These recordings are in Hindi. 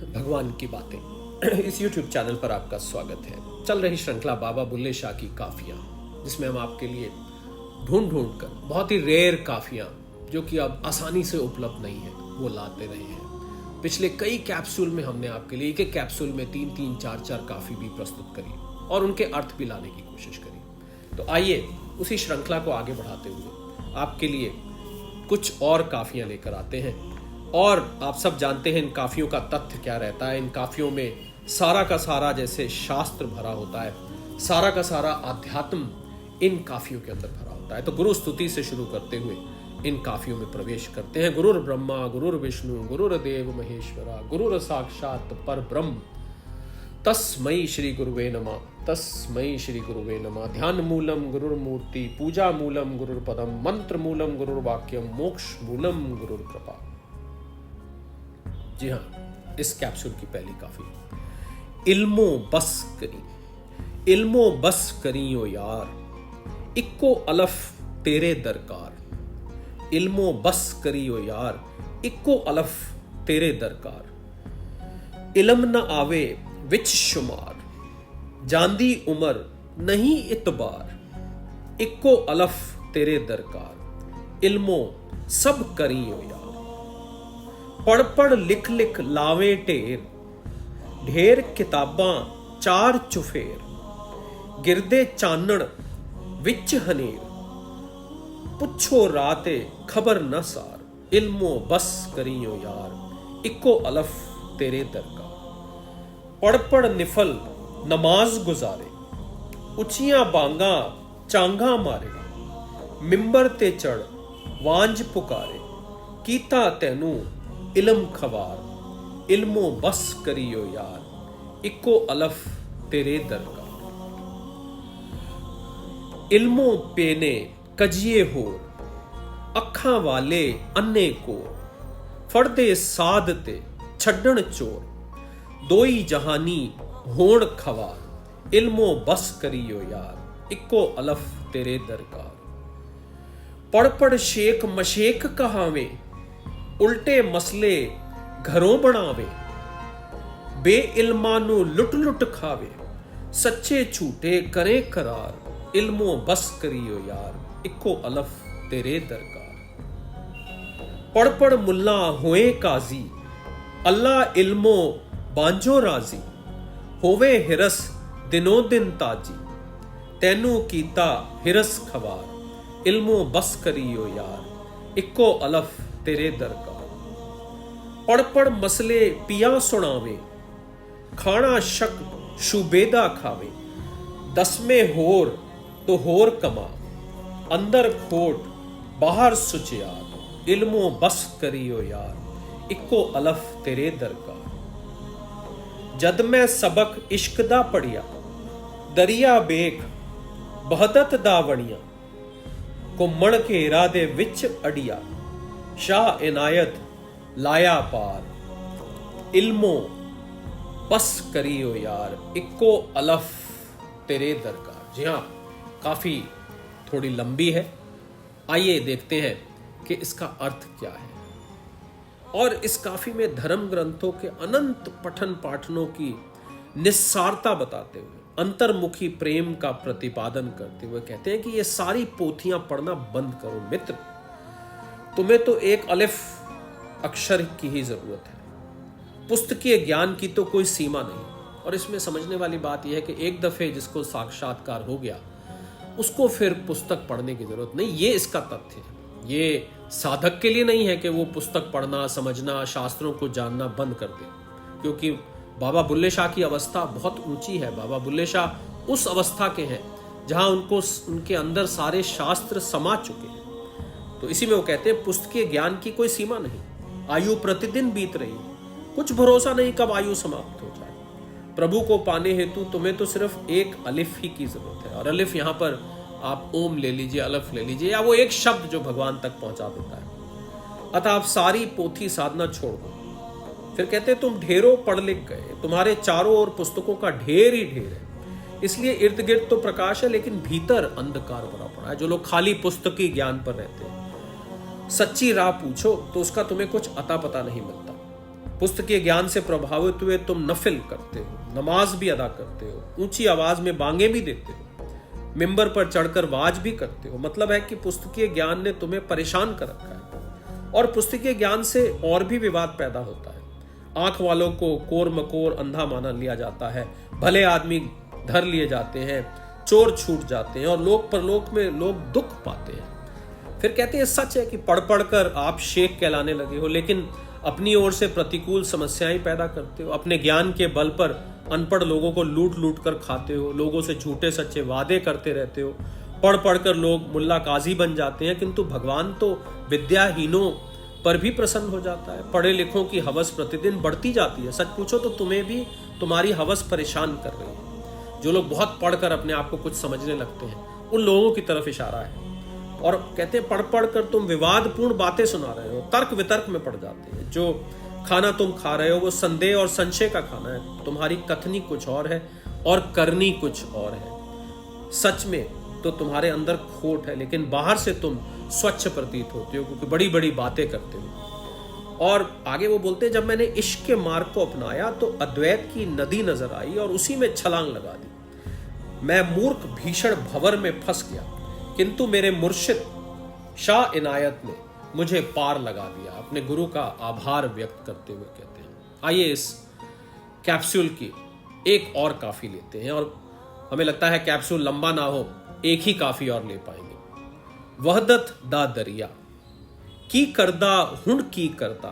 भगवान की बातें इस YouTube चैनल पर आपका स्वागत है। चल रही श्रृंखला बाबा बुल्ले शाह की काफियाँ, जिसमें हम आपके लिए ढूंढ कर बहुत ही रेयर काफियाँ जो कि अब आसानी से उपलब्ध नहीं है वो लाते रहे हैं। पिछले कई कैप्सूल में हमने आपके लिए एक कैप्सूल में 3-3, 4-4 काफी भी प्रस्तुत करी और उनके अर्थ भी लाने की कोशिश करी। तो आइए उसी श्रृंखला को आगे बढ़ाते हुए आपके लिए कुछ और काफियाँ लेकर आते हैं। और आप सब जानते हैं इन काफियों का तथ्य क्या रहता है। इन काफियों में सारा का सारा जैसे शास्त्र भरा होता है, सारा का सारा अध्यात्म इन काफियों के अंदर भरा होता है। तो गुरु स्तुति से शुरू करते हुए इन काफियों में प्रवेश करते हैं। गुरुर ब्रह्मा गुरुर विष्णु गुरुर्देव महेश्वरा गुरुर साक्षात पर ब्रह्म तस्मै श्री गुरुवे नमः तस्मै श्री गुरुवे नमः। ध्यान मूलम गुरुर्मूर्ति पूजा मूलम गुरुर्पदम मंत्र मूलम गुरुर्वाक्यम मोक्ष मूलम गुरुर्कृपा। जी हाँ, इस कैप्सूल की पहली काफी। इल्मो बस करी, इल्मो बस करी ओ यार, इक्को अलफ तेरे दरकार। इल्मो बस करी ओ यार, इक्को अलफ तेरे दरकार। इल्म न आवे विच शुमार, जांदी उमर नहीं इतबार। इक्को अलफ तेरे दरकार, इल्मो सब करी ओ यार। पढ़ पढ़ लिख लिख लावे ढेर, ढेर किताबां चार चुफेर। गिरदे चानण विच हनेर, पुछो राते खबर न सार। इल्मो बस करियो यार, इक्को अलफ तेरे दरकार। पढ़ पढ़ निफल नमाज गुजारे, उचियां बांगा चांगा मारे। मिंबर ते चढ़ वांझ पुकारे, कीता तैनू इल्म खवार। इल्मो बस करियो यार, इक्को अलफ तेरे दरकार। इल्मो पेने कजिए होर, अखां वाले अन्ने को। फड़दे साध ते छड्डण चोर, दोई जहानी होण खवार। इल्मो बस करियो यार, इक्को अलफ तेरे दरकार। पढ़ पढ़ शेख मशेक कहावे, उल्टे मसले घरों बनावे। बे इल्मा नू लुट लुट खावे, सच्चे झूठे करे करार। इल्मो बस करियो यार, इक्को अलफ तेरे दरकार। पढ़ पढ़ मुल्ला होए काजी, अल्लाह इल्मो बांझो राजी। होवे हिरस दिनों दिन ताजी, तैनू कीता हिरस खवार। इल्मो बस करियो यार, इक्को अलफ तेरे दरकार। पढ़ पढ़ मसले पिया सुनावे, खाना शक शुबेदा खावे। दसवें होर तो होर कमा, अंदर खोट बाहर सुचियार। इल्मो बस करियो यार, इक्को अलफ तेरे दरकार। जद मैं सबक इश्क दा पढ़िया, दरिया बेख बहदत दा वणिया। घुम्मण घेरा दे विच अड़िया, शाह इनायत लाया पार। इल्मो बस करियो यार, इक्को अलफ तेरे दरकार। जी हाँ, काफी थोड़ी लंबी है। आइए देखते हैं कि इसका अर्थ क्या है। और इस काफी में धर्म ग्रंथों के अनंत पठन पाठनों की निस्सारता बताते हुए, अंतर्मुखी प्रेम का प्रतिपादन करते हुए कहते हैं कि ये सारी पोथियां पढ़ना बंद करो मित्र। तुम्हें तो एक अलिफ अक्षर की ही जरूरत है, पुस्तकीय ज्ञान की तो कोई सीमा नहीं। और इसमें समझने वाली बात यह है कि एक दफे जिसको साक्षात्कार हो गया उसको फिर पुस्तक पढ़ने की जरूरत नहीं। ये इसका तथ्य है। ये साधक के लिए नहीं है कि वो पुस्तक पढ़ना, समझना, शास्त्रों को जानना बंद कर दे, क्योंकि बाबा बुल्ले शाह की अवस्था बहुत ऊंची है। बाबा बुल्ले शाह उस अवस्था के हैं जहां उनके अंदर सारे शास्त्र समा चुके हैं। तो इसी में वो कहते हैं पुस्तकीय ज्ञान की कोई सीमा नहीं। आयु प्रतिदिन बीत रही, कुछ भरोसा नहीं कब आयु समाप्त हो जाए। प्रभु को पाने हेतु तुम्हें तो सिर्फ एक अलिफ ही की जरूरत है। और अलिफ यहाँ पर आप ओम ले लीजिए, अलफ ले लीजिए, या वो एक शब्द जो भगवान तक पहुंचा देता है। अतः आप सारी पोथी साधना छोड़ दो। फिर कहते तुम ढेरों पढ़ लिख गए, तुम्हारे चारों ओर पुस्तकों का ढेर ही ढेर है। इसलिए इर्द गिर्द तो प्रकाश है, लेकिन भीतर अंधकार भरा पड़ा है। जो लोग खाली पुस्तकी ज्ञान पर रहते हैं, सच्ची राह पूछो तो उसका तुम्हें कुछ अता पता नहीं मिलता। पुस्तकीय ज्ञान से प्रभावित हुए तुम नफिल करते हो, नमाज भी अदा करते हो, ऊंची आवाज में बांगे भी देते हो, मिंबर पर चढ़कर वाज भी करते हो। मतलब है कि पुस्तकीय ज्ञान ने तुम्हें परेशान कर रखा है। और पुस्तकीय ज्ञान से और भी विवाद पैदा होता है। आंख वालों को कोर मकोर अंधा माना लिया जाता है, भले आदमी धर लिए जाते हैं, चोर छूट जाते हैं और लोक परलोक में लोग दुख पाते हैं। फिर कहते हैं सच है कि पढ़ पढ़ कर आप शेख कहलाने लगे हो, लेकिन अपनी ओर से प्रतिकूल समस्याएं पैदा करते हो। अपने ज्ञान के बल पर अनपढ़ लोगों को लूट लूट कर खाते हो, लोगों से झूठे सच्चे वादे करते रहते हो। पढ़ पढ़ कर लोग मुल्ला काजी बन जाते हैं, किंतु भगवान तो विद्याहीनों पर भी प्रसन्न हो जाता है। पढ़े लिखों की हवस प्रतिदिन बढ़ती जाती है। सच पूछो तो तुम्हें भी तुम्हारी हवस परेशान कर रही है। जो लोग बहुत पढ़कर अपने आप को कुछ समझने लगते हैं, उन लोगों की तरफ इशारा है। और कहते हैं पढ़ पढ़ कर तुम विवादपूर्ण बातें सुना रहे हो, तर्क वितर्क में पड़ जाते हैं। जो खाना तुम खा रहे हो वो संदेह और संशय का खाना है। तुम्हारी कथनी कुछ और है और करनी कुछ और है। सच में तो तुम्हारे अंदर खोट है, लेकिन बाहर से तुम स्वच्छ प्रतीत होते हो, क्योंकि बड़ी बड़ी बातें करते हो। और आगे वो बोलते हैं, जब मैंने इश्क के मार्ग को अपनाया तो अद्वैत की नदी नजर आई और उसी में छलांग लगा दी। मैं मूर्ख भीषण भंवर में फंस गया, किंतु मेरे मुर्शिद शाह इनायत ने मुझे पार लगा दिया। अपने गुरु का आभार व्यक्त करते हुए कहते हैं। आइए इस कैप्सूल की एक और काफी लेते हैं, और हमें लगता है कैप्सूल लंबा ना हो, एक ही काफी और ले पाएंगे। वहदत दा दरिया की करदा हुण की करदा,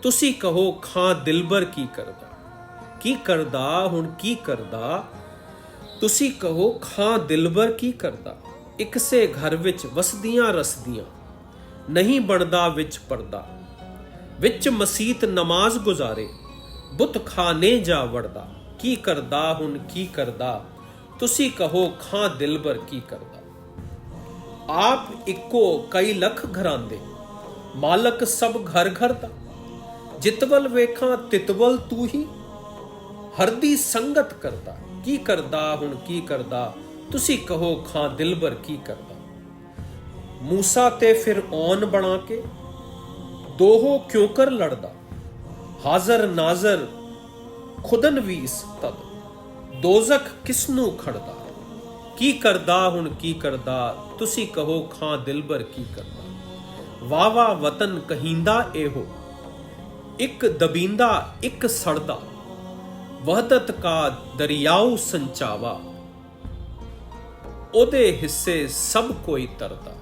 तुसी कहो खां दिलबर की करदा। की करदा हुण की करदा, तुसी कहो खां दिलबर की करदा। एक से घर विच वसदियां रसदियां, नहीं बनदा विच पर्दा। विच मसीत नमाज गुजारे, बुत खाने जा वड़दा। की करदा हुण की करदा, तुसी कहो खां दिलबर की करदा। आप इक्को कई लख घरांदे, मालक सब घर घर दा। जितवल वेखा तितवल तू ही, हरदी संगत करदा। की करदा हुण की करदा, तुसी कहो खां दिलबर की करदा। मूसा ते फिर औन बना के, दोहो क्यों कर लड़दा। हाजर नाजर खुदन वीस तद, दोजख किसनू खड़दा। की करदा हुण की करदा, तुसी कहो खां दिलबर की करदा। वावा वतन कहिंदा एहो, इक दबींदा इक सड़दा। वहदत का दरियाऊ संचावा, ओदे हिस्से सब कोई तरदा।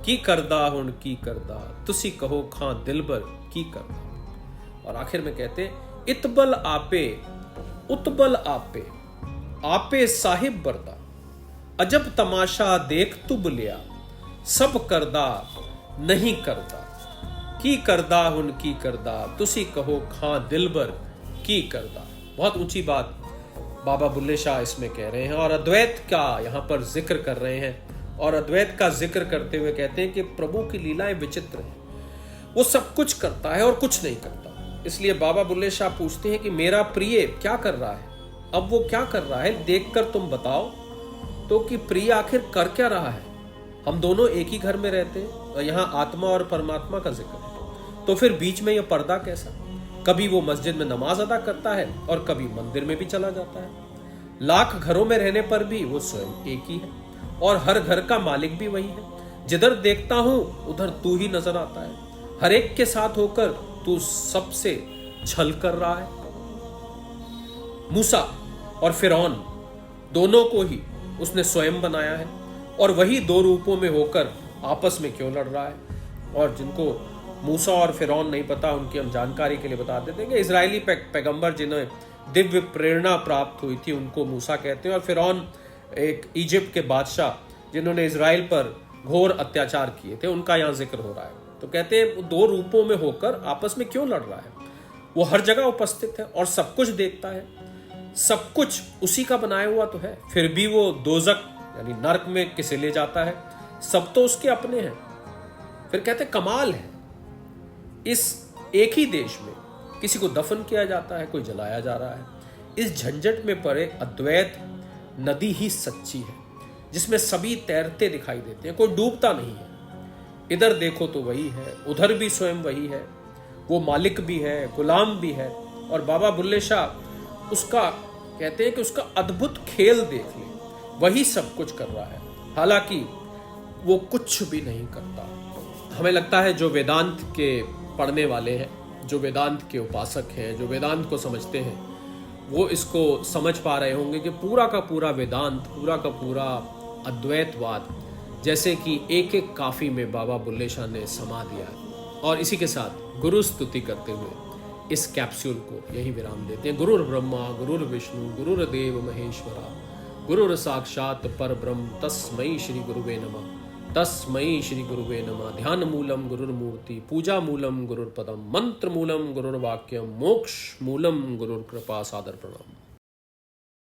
की करदा हुण की करदा, तुसी कहो खां दिलबर की करदा। और आखिर में कहते, इतबल आपे उतबल आपे, आपे साहिब बरदा। अजब तमाशा देख तुब लिया, सब करदा नहीं करदा। की करदा हुण की करदा, तुसी कहो खां दिलबर की करदा। बहुत ऊंची बात बाबा बुल्ले शाह इसमें कह रहे हैं, और अद्वैत का यहाँ पर जिक्र कर रहे हैं। और अद्वैत का जिक्र करते हुए कहते हैं कि प्रभु की लीलाएं विचित्र हैं। वो सब कुछ करता है और कुछ नहीं करता। इसलिए बाबा बुल्ले शाह पूछते हैं कि मेरा प्रिय क्या कर रहा है, अब वो क्या कर रहा है, देखकर तुम बताओ तो कि प्रिय आखिर कर क्या रहा है। हम दोनों एक ही घर में रहते हैं और यहाँ आत्मा और परमात्मा का जिक्र है, तो फिर बीच में यह पर्दा कैसा। कभी वो मस्जिद में नमाज अदा करता है और कभी मंदिर में भी चला जाता है। लाख घरों में रहने पर भी वो स्वयं एक ही है और हर घर का मालिक भी वही है। जिधर देखता हूं उधर तू ही नजर आता है। हर एक के साथ होकर तू सबसे छल कर रहा है। मूसा और फिरौन दोनों को ही उसने स्वयं बनाया है, और वही दो रूपों में होकर आपस में क्यों लड़ रहा है। और जिनको मूसा और फिरौन नहीं पता, उनकी हम जानकारी के लिए बता देते हैं कि इजरायली पैगंबर जिन्हें दिव्य प्रेरणा प्राप्त हुई थी उनको मूसा कहते हैं, और फिरौन एक इजिप्ट के बादशाह जिन्होंने इजराइल पर घोर अत्याचार किए थे, उनका यहाँ जिक्र हो रहा है। तो कहते हैं वो दो रूपों में होकर आपस में क्यों लड़ रहा है। वो हर जगह उपस्थित है और सब कुछ देखता है, सब कुछ उसी का बनाया हुआ तो है, फिर भी वो दोजक यानी नरक में किसे ले जाता है। सब तो उसके अपने हैं। फिर कहते कमाल है, इस एक ही देश में किसी को दफन किया जाता है, कोई जलाया जा रहा है। इस झंझट में पड़े अद्वैत नदी ही सच्ची है, जिसमें सभी तैरते दिखाई देते हैं, कोई डूबता नहीं है। इधर देखो तो वही है, उधर भी स्वयं वही है। वो मालिक भी है, गुलाम भी है। और बाबा बुल्ले शाह उसका कहते हैं कि उसका अद्भुत खेल देख ले, वही सब कुछ कर रहा है, हालांकि वो कुछ भी नहीं करता। हमें लगता है जो वेदांत के पढ़ने वाले हैं, जो वेदांत के उपासक हैं, जो वेदांत को समझते हैं, वो इसको समझ पा रहे होंगे कि पूरा का पूरा वेदांत, पूरा का पूरा अद्वैतवाद जैसे कि एक एक काफ़ी में बाबा बुल्ले शाह ने समा दिया है। और इसी के साथ गुरु स्तुति करते हुए इस कैप्सूल को यही विराम देते हैं। गुरुर् ब्रह्मा गुरुर्विष्णु गुरुर्देव महेश्वरा गुरुर साक्षात पर ब्रह्म तस्मै श्री गुरुवे नमः। तस्मै श्री गुरुवे नमः। ध्यान मूलम गुरुर्मूर्ति, पूजा मूलम गुरुर्पदम, मंत्र मूलम गुरुर्वाक्यम, मोक्ष मूलम गुरुर्कृपा। सादर प्रणाम।